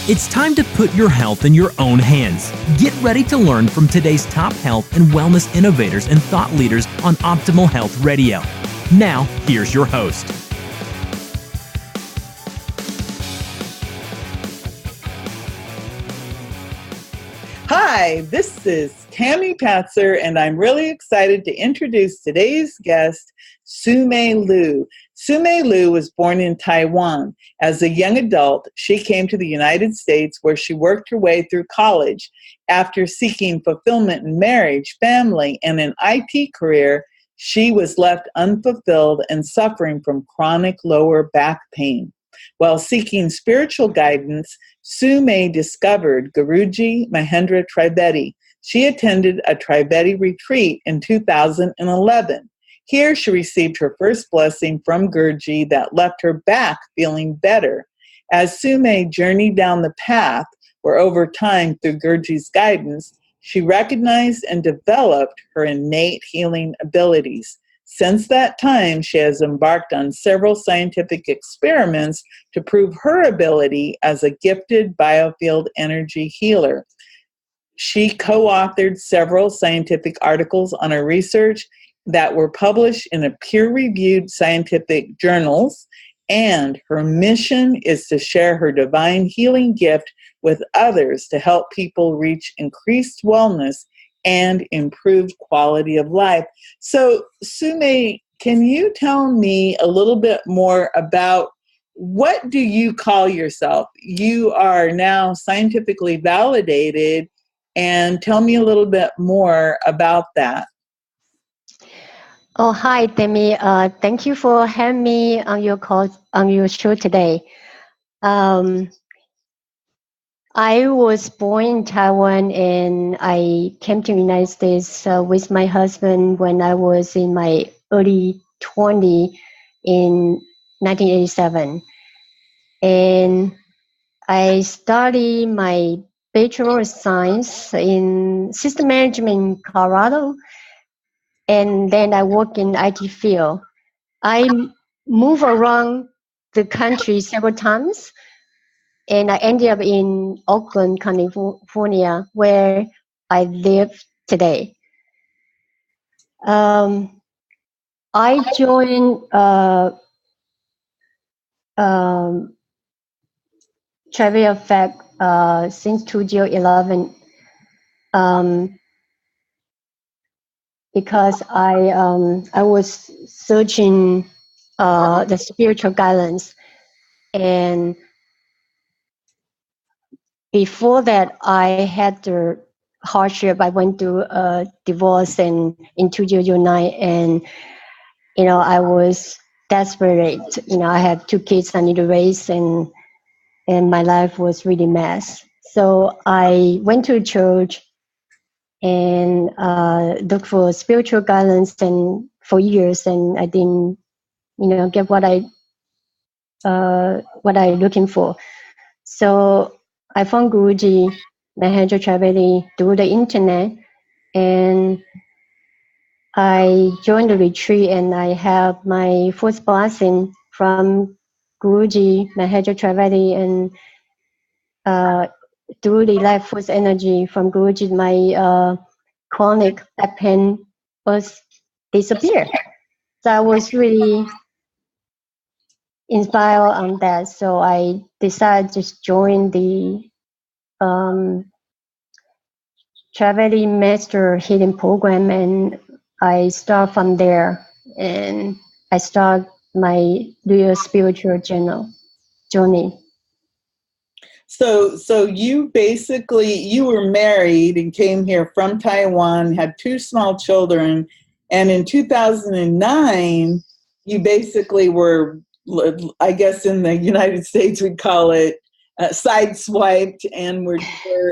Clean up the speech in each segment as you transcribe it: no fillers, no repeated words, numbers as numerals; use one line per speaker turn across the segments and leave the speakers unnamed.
It's time to put your health in your own hands. Get ready to learn from today's top health and wellness innovators and thought leaders on Optimal Health Radio. Now, here's your host.
Hi, this is Tammy Patzer, and I'm really excited to introduce today's guest, SUI-MEI Liu. SUI-MEI Liu was born in Taiwan. As a young adult, she came to the United States where she worked her way through college. After seeking fulfillment in marriage, family, and an IT career, she was left unfulfilled and suffering from chronic lower back pain. While seeking spiritual guidance, SUI-MEI discovered Guruji Mahendra Trivedi. She attended a Trivedi retreat in 2011. Here she received her first blessing from Guruji that left her back feeling better. As SUI-MEI journeyed down the path, where over time, through Guruji's guidance, she recognized and developed her innate healing abilities. Since that time, she has embarked on several scientific experiments to prove her ability as a gifted biofield energy healer. She co-authored several scientific articles on her research that were published in a peer-reviewed scientific journals, and her mission is to share her divine healing gift with others to help people reach increased wellness and improved quality of life. So, SUI-MEI, can you tell me a little bit more about what do you call yourself? You are now scientifically validated, and tell me a little bit more about that.
Oh, hi, Demi. Thank you for having me on your call, on your show today. I was born in Taiwan, and I came to the United States with my husband when I was in my early 20s in 1987. And I studied my Bachelor of Science in System Management in Colorado, and then I work in the IT field. I move around the country several times, and I ended up in Oakland, California, where I live today. I joined Travel Effect since 2011 because I was searching the spiritual guidance, and before that I had the hardship. I went through a divorce in 2009, and I was desperate. I have 2 kids I need to raise, and my life was really mess. So I went to church and looked for spiritual guidance, and for years, and I didn't, get what I looking for. So I found Guruji Mahendra Trivedi through the internet, and I joined the retreat, and I have my first blessing from Guruji Mahendra Trivedi, and through the life force energy from Guruji, my chronic back pain was disappeared. So I was really inspired on that. So I decided to just join the Trivedi Master Healing Program, and I start from there, and I start my real spiritual journey.
So you were married and came here from Taiwan, had 2 small children, and in 2009, you basically were, I guess in the United States we'd call it sideswiped, and were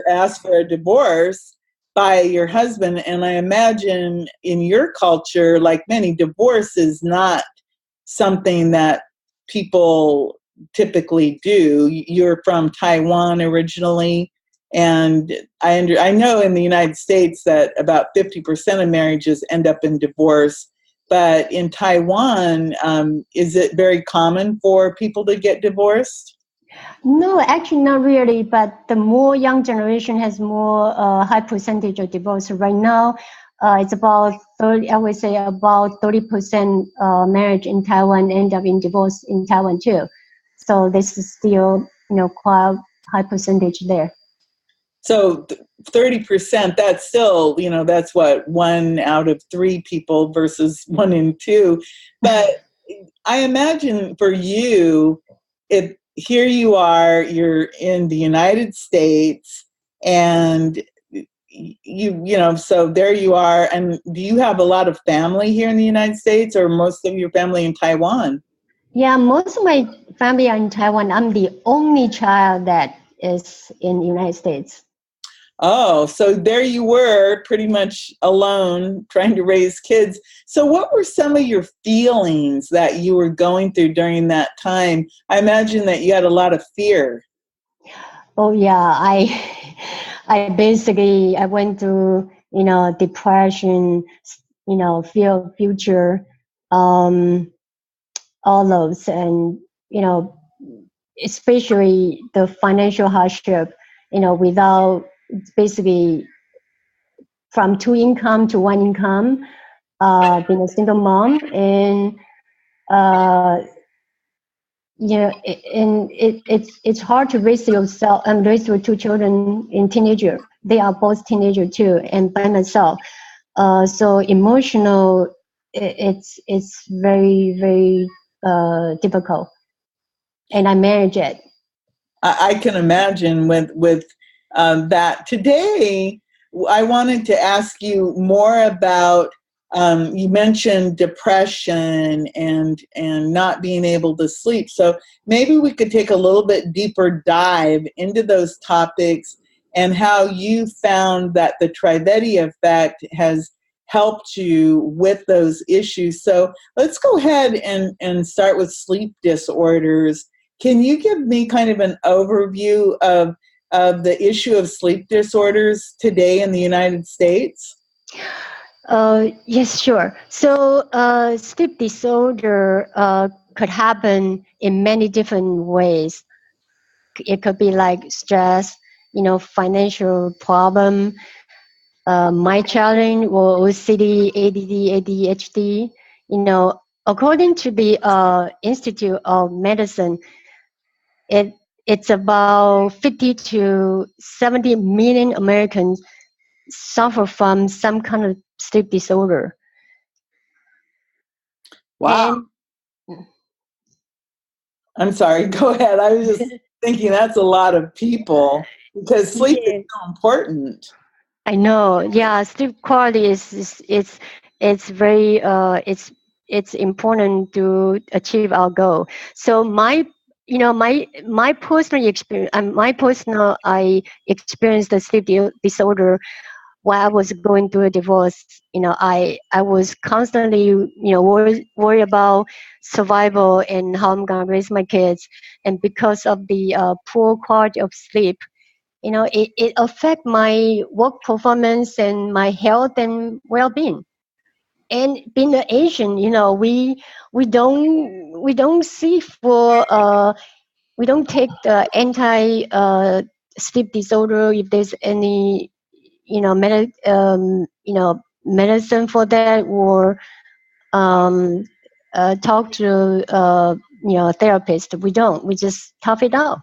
asked for a divorce by your husband. And I imagine in your culture, like many, divorce is not something that people typically do. You're from Taiwan originally, and I know in the United States that about 50% of marriages end up in divorce. But in Taiwan, is it very common for people to get divorced?
No, actually not really, but the more young generation has more high percentage of divorce. Right now, it's about 30, I would say about 30% marriage in Taiwan end up in divorce in Taiwan too. So this is still, quite high percentage there.
So 30%, that's still, that's what, 1 out of 3 people versus 1 in 2. But I imagine for you, here you are, you're in the United States, and so there you are. And do you have a lot of family here in the United States, or most of your family in Taiwan?
Yeah, most of my family are in Taiwan. I'm the only child that is in the United States.
Oh, so there you were, pretty much alone trying to raise kids. So what were some of your feelings that you were going through during that time? I imagine that you had a lot of fear.
Oh yeah, I basically I went through depression, fear of future, all those, and especially the financial hardship, without basically from 2 income to 1 income, being a single mom, and it's hard to raise yourself and raise your 2 children in teenager. They are both teenager too, and by myself. So emotional, it's very very difficult, and I manage it.
I can imagine with that. Today, I wanted to ask you more about. You mentioned depression and not being able to sleep. So maybe we could take a little bit deeper dive into those topics and how you found that the Trivedi effect has helped you with those issues. So let's go ahead and start with sleep disorders. Can you give me kind of an overview of the issue of sleep disorders today in the United States?
Yes, sure. So sleep disorder could happen in many different ways. It could be like stress, financial problem, my challenge or OCD, ADD, ADHD. According to the Institute of Medicine, it's about 50 to 70 million Americans suffer from some kind of sleep disorder.
Wow.
And
I'm sorry, go ahead. I was just thinking that's a lot of people because sleep is
yeah,
so important.
I know. Yeah, sleep quality it's very it's important to achieve our goal. So my personal experience, I experienced the sleep disorder while I was going through a divorce. I was constantly worried about survival and how I'm gonna raise my kids, and because of the poor quality of sleep, it affect my work performance and my health and well-being. And being an Asian, we don't see for we don't take the anti sleep disorder if there's any medicine for that, or um, talk to therapist. We don't. We just tough it out.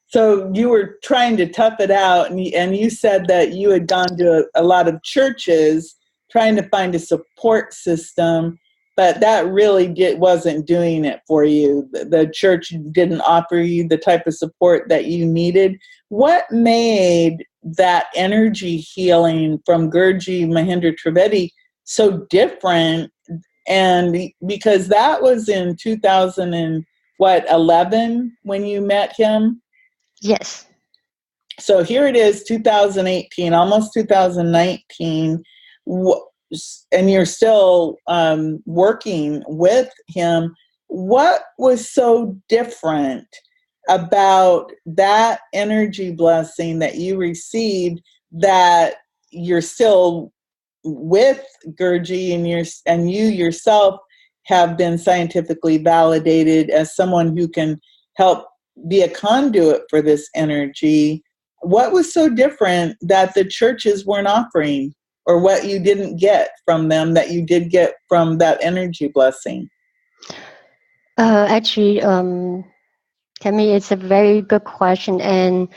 So you were trying to tough it out, and you said that you had gone to a lot of churches trying to find a support system, but that really wasn't doing it for you. The church didn't offer you the type of support that you needed. What made that energy healing from Gurji Mahendra Trivedi so different? And because that was in 2011 when you met him?
Yes.
So here it is, 2018, almost 2019, and you're still working with him. What was so different about that energy blessing that you received that you're still with Gurji, and you yourself have been scientifically validated as someone who can help be a conduit for this energy, what was so different that the churches weren't offering, or what you didn't get from them that you did get from that energy blessing?
Actually, Tammy, it's a very good question. And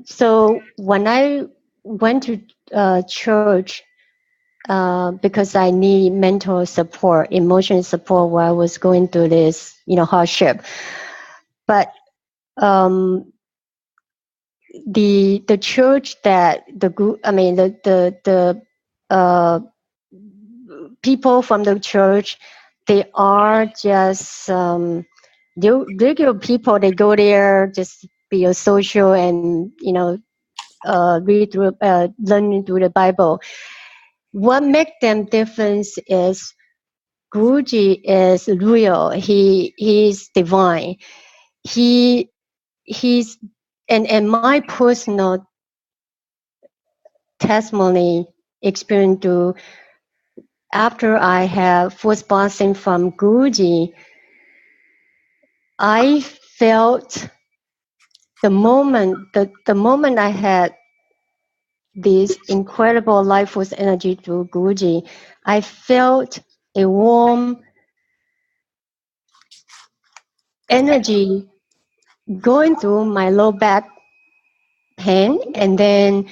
so when I went to church, because I need mental support, emotional support while I was going through this, hardship. But the church that the group, I mean the people from the church, they are just regular people. They go there just be a social and read through, learning through the Bible. What makes them difference is Guruji is real. He's divine. He's and my personal testimony experience to after I have first blessing from Guruji, I felt the moment I had this incredible life force energy through Guruji, I felt a warm energy going through my low back pain, and then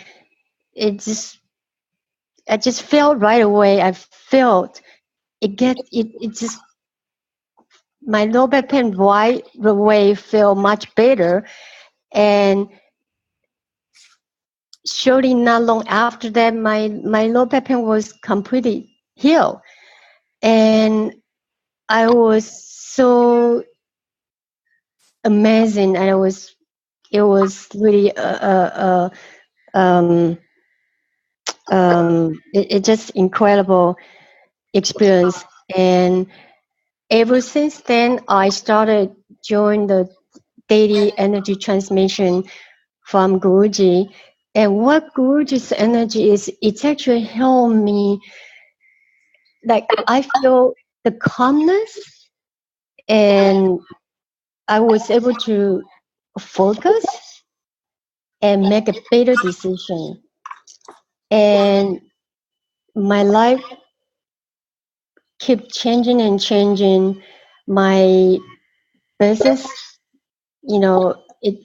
I just felt right away. I felt it just my low back pain right away felt much better, and surely not long after that, my low back pain was completely healed, and I was so amazing, and it was really it just incredible experience. And ever since then, I started join the daily energy transmission from Guruji. And what Guruji's energy is, it's actually helped me. Like I feel the calmness, and I was able to focus and make a better decision. And my life kept changing and changing. My business, it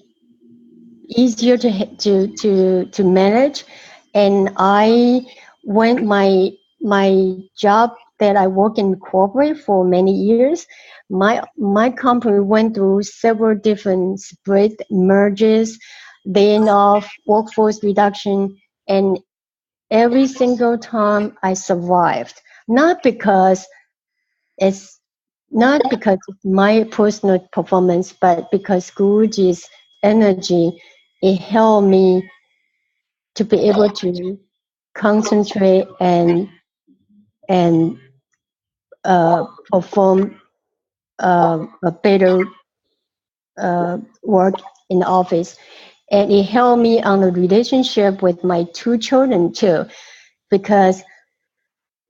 easier to manage, and I went my job that I work in corporate for many years. My company went through several different split mergers, then of workforce reduction, and every single time I survived. Not because it's not because of my personal performance, but because Guruji's energy, it helped me to be able to concentrate and perform a better work in the office. And it helped me on the relationship with my two children too, because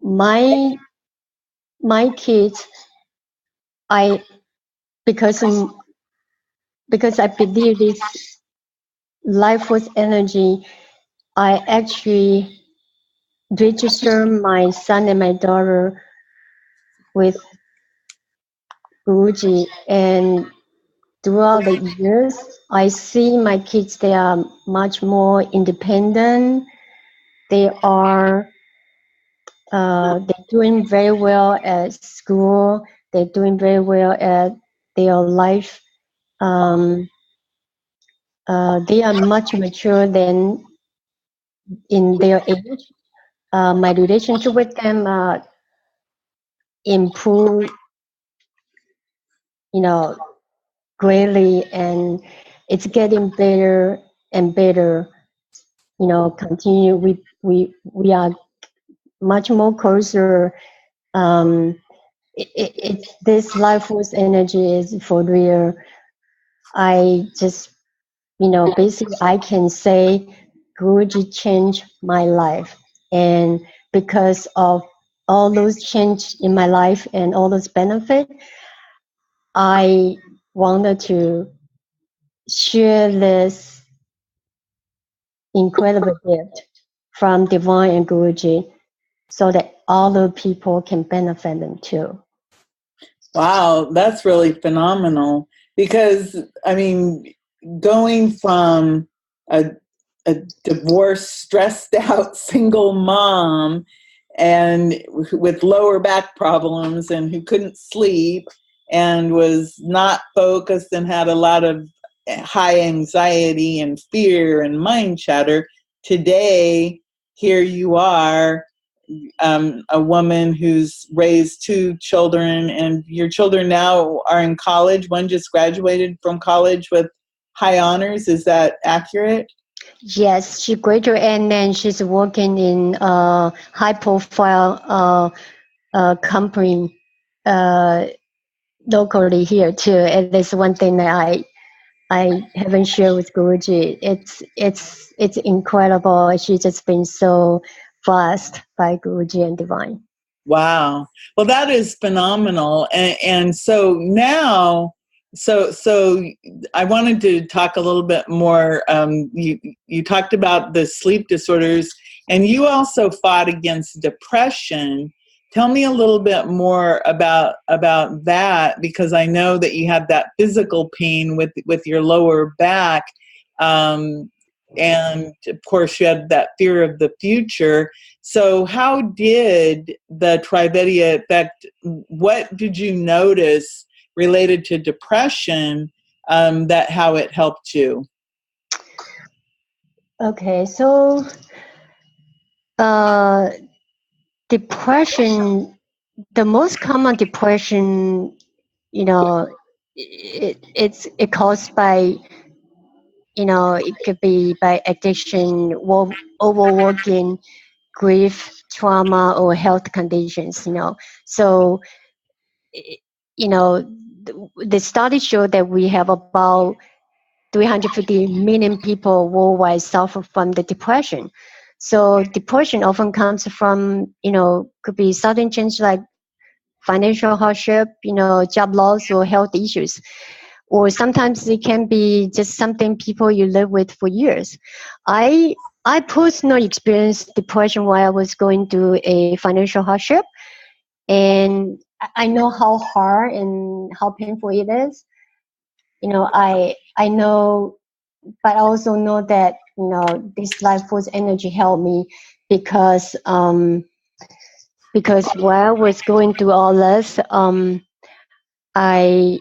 my kids, I because I believe this life force energy, I actually register my son and my daughter with Guruji, and throughout the years, I see my kids, they are much more independent. They are they're doing very well at school. They're doing very well at their life. They are much mature than in their age. My relationship with them improved, greatly, and it's getting better and better. Continue. We are much more closer. It's this life force energy is for real. I just, basically I can say Guruji changed my life, and because of all those change in my life and all those benefits, I wanted to share this incredible gift from Divine and Guruji so that other people can benefit them too.
Wow, that's really phenomenal. Because, I mean, going from a divorced, stressed out single mom and with lower back problems and who couldn't sleep and was not focused and had a lot of high anxiety and fear and mind chatter. Today, here you are, a woman who's raised 2 children, and your children now are in college. One just graduated from college with high honors. Is that accurate?
Yes, she graduated and then she's working in a high-profile company locally here too. And there's one thing that I haven't shared with Guruji. It's incredible. She's just been so blessed by Guruji and Divine.
Wow. Well, that is phenomenal. And so now, so I wanted to talk a little bit more. You talked about the sleep disorders, and you also fought against depression. Tell me a little bit more about that, because I know that you had that physical pain with your lower back, and of course you had that fear of the future. So how did the Trivedia affect, what did you notice related to depression, that how it helped you?
Okay, so depression, the most common depression, it's caused by, it could be by addiction, overworking, grief, trauma, or health conditions. So the study showed that we have about 350 million people worldwide suffer from the depression. So depression often comes from, could be sudden change like financial hardship, job loss or health issues. Or sometimes it can be just something people you live with for years. I personally experienced depression while I was going through a financial hardship, and I know how hard and how painful it is. I know, but I also know that this life force energy helped me because while I was going through all this, I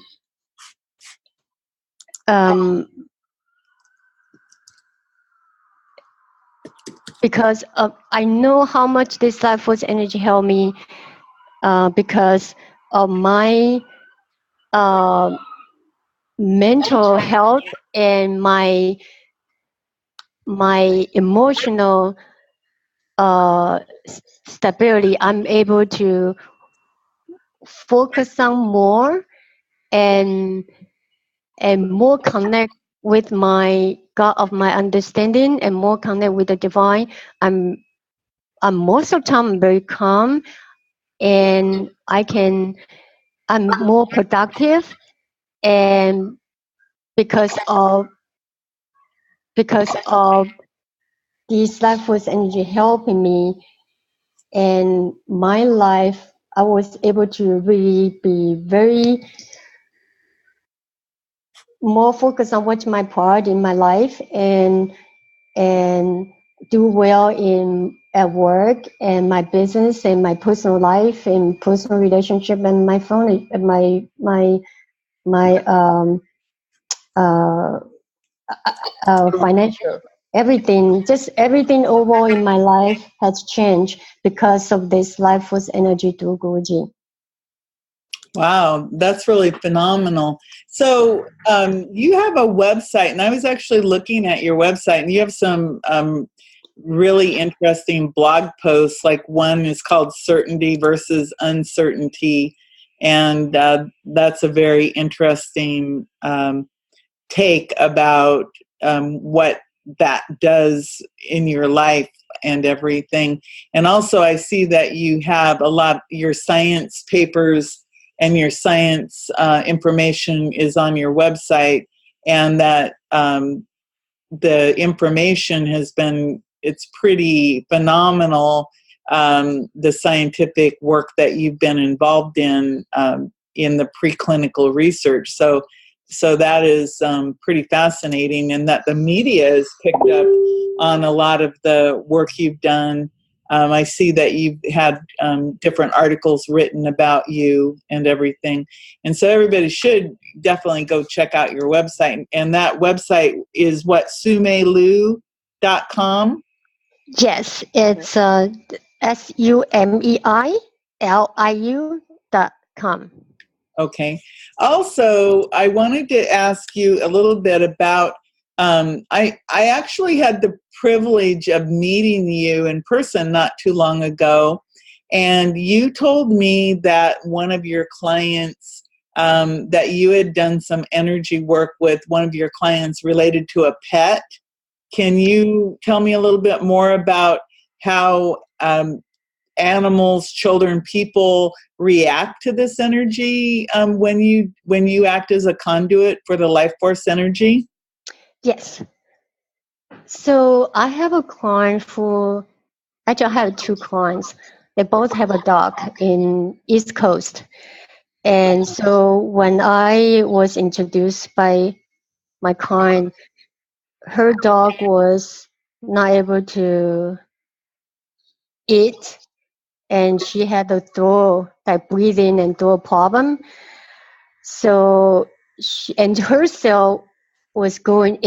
because I know how much this life force energy helped me because of my mental health and my emotional stability. I'm able to focus on more and more connect with my God of my understanding and more connect with the divine. I'm most of the time very calm, and I'm more productive, and because of this life force energy helping me and my life, I was able to really be very more focused on what's my priority in my life and do well at work and my business and my personal life and personal relationship and my family and my financial everything, just everything overall in my life has changed because of this life force energy through Guruji.
Wow, that's really phenomenal. So you have a website, and I was actually looking at your website, and you have some really interesting blog posts. Like one is called Certainty versus Uncertainty, and that's a very interesting take about what that does in your life and everything. And also I see that you have a lot your science papers and your science information is on your website, and that the information it's pretty phenomenal, the scientific work that you've been involved in the preclinical research. So that is pretty fascinating, and that the media has picked up on a lot of the work you've done. I see that you've had different articles written about you and everything. And so everybody should definitely go check out your website. And that website is what, SUMEILIU.com?
Yes, it's SUMEILIU.com.
Okay. Also, I wanted to ask you a little bit about, I actually had the privilege of meeting you in person not too long ago, and you told me that one of your clients, that you had done some energy work with one of your clients related to a pet. Can you tell me a little bit more about how animals, children, people react to this energy when you act as a conduit for the life force energy?
Yes. So I have a client actually I have two clients. They both have a dog in East Coast. And so when I was introduced by my client, her dog was not able to eat, and she had a breathing and throat problem. So and her cell is going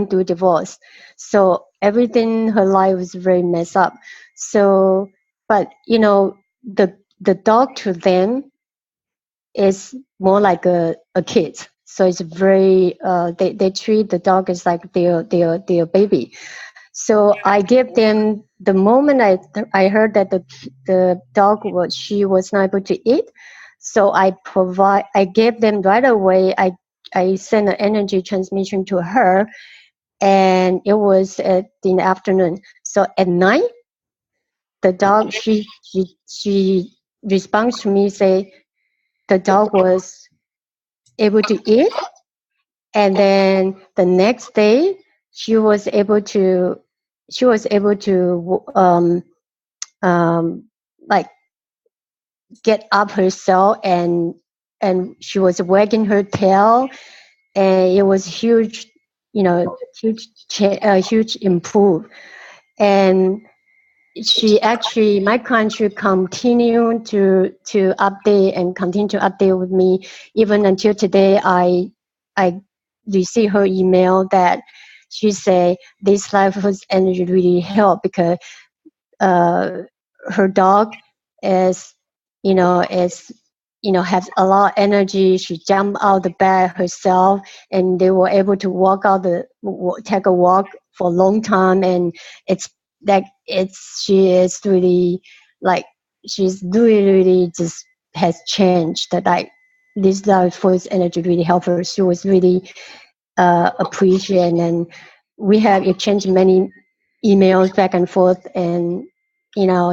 through divorce. So everything her life was very messed up. So, but the dog to them is more like a kid. So it's very they treat the dog as like their baby. So I gave them, the moment I heard that the dog she was not able to eat. So I gave them right away. I sent an energy transmission to her, and it was in the afternoon. So at night, the dog she responds to me, say the dog was able to eat, and then the next day she was able to like get up herself, and she was wagging her tail, and it was huge, huge improve. And my country continue to update and continue to update with me even until today. I received her email that she say this life force energy really helped, because her dog is has a lot of energy. She jumped out the bed herself, and they were able to take a walk for a long time. And she is really like, she's really just has changed. That like this life force energy really helped her. She was really appreciated, and we have exchanged many emails back and forth. And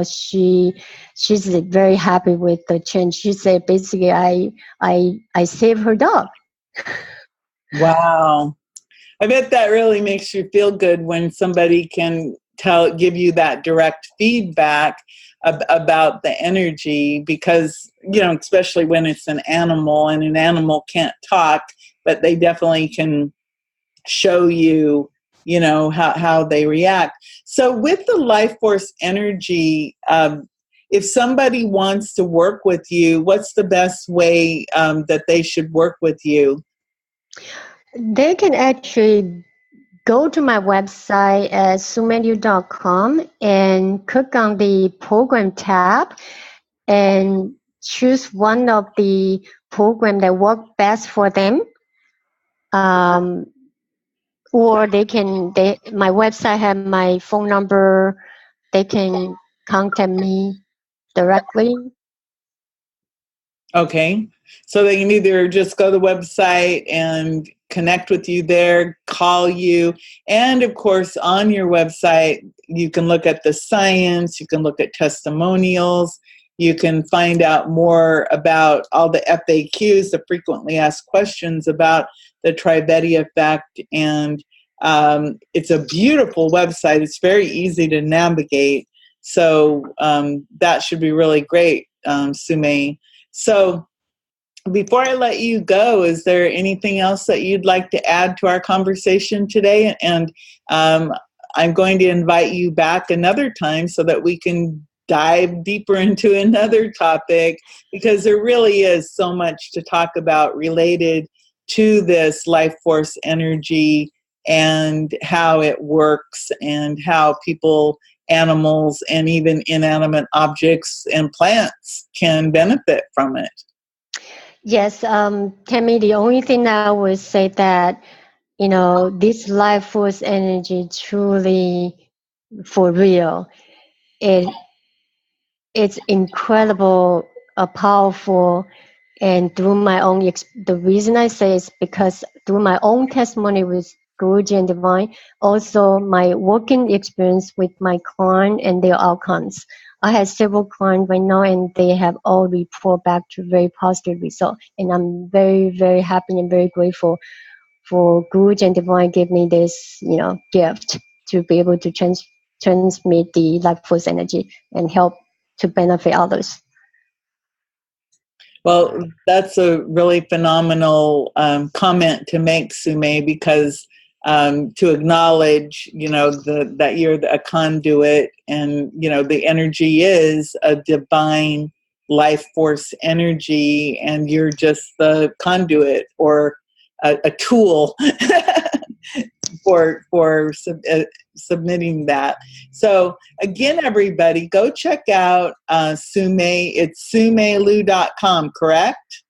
she's very happy with the change. She said basically I saved her dog.
Wow. I bet that really makes you feel good when somebody can give you that direct feedback about the energy, because, especially when it's an animal, and an animal can't talk, but they definitely can show you, how they react. So with the life force energy, if somebody wants to work with you, what's the best way that they should work with you?
They can actually go to my website at SUI-MEI.com and click on the program tab and choose one of the program that work best for them. Or my website have my phone number. They can contact me directly.
Okay. So they can either just go to the website and connect with you there, call you, and of course on your website you can look at the science, you can look at testimonials, You can find out more about all the FAQs, the frequently asked questions about the Tribeti effect. And it's a beautiful website. It's very easy to navigate. So that should be really great, SUI-MEI. So before I let you go, is there anything else that you'd like to add to our conversation today? And I'm going to invite you back another time so that we can dive deeper into another topic, because there really is so much to talk about related to this life force energy and how it works and how people, animals, and even inanimate objects and plants can benefit from it.
Yes, Tammy, the only thing I would say that, this life force energy truly for real. It's incredible, powerful, and through my own, the reason I say is because through my own testimony with Guruji and Divine, also my working experience with my client and their outcomes. I have several clients right now, and they have all report back to very positive result. And I'm very, very happy and very grateful for Guruji and Divine give me this, gift to be able to transmit the life force energy and help to benefit others.
Well, that's a really phenomenal comment to make, SUI-MEI, because to acknowledge, that you're a conduit, and the energy is a divine life force energy, and you're just the conduit or a tool for submitting that. So again, everybody, go check out SUI-MEI. It's SUI-MEILU.com, correct?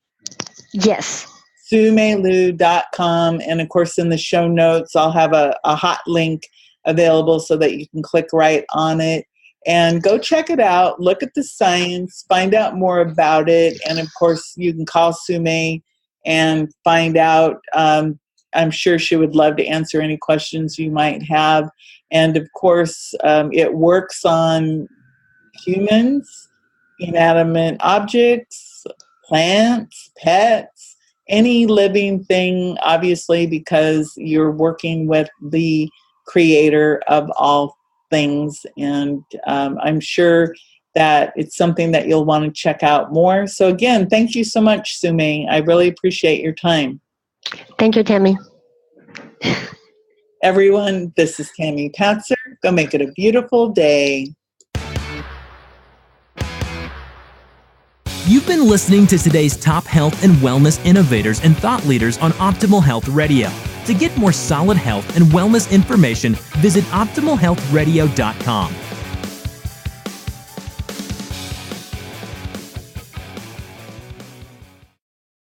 Yes.
SUI-MEILU.com. And of course, in the show notes, I'll have a hot link available so that you can click right on it and go check it out. Look at the science, find out more about it. And of course, you can call SUI-MEI and find out. I'm sure she would love to answer any questions you might have. And of course, it works on humans, inanimate objects, plants, pets, any living thing, obviously, because you're working with the creator of all things. And I'm sure that it's something that you'll want to check out more. So again, thank you so much, SUI-MEI. I really appreciate your time.
Thank you, Tammy.
Everyone, this is Tammy Patzer. Go make it a beautiful day.
You've been listening to today's top health and wellness innovators and thought leaders on Optimal Health Radio. To get more solid health and wellness information, visit optimalhealthradio.com.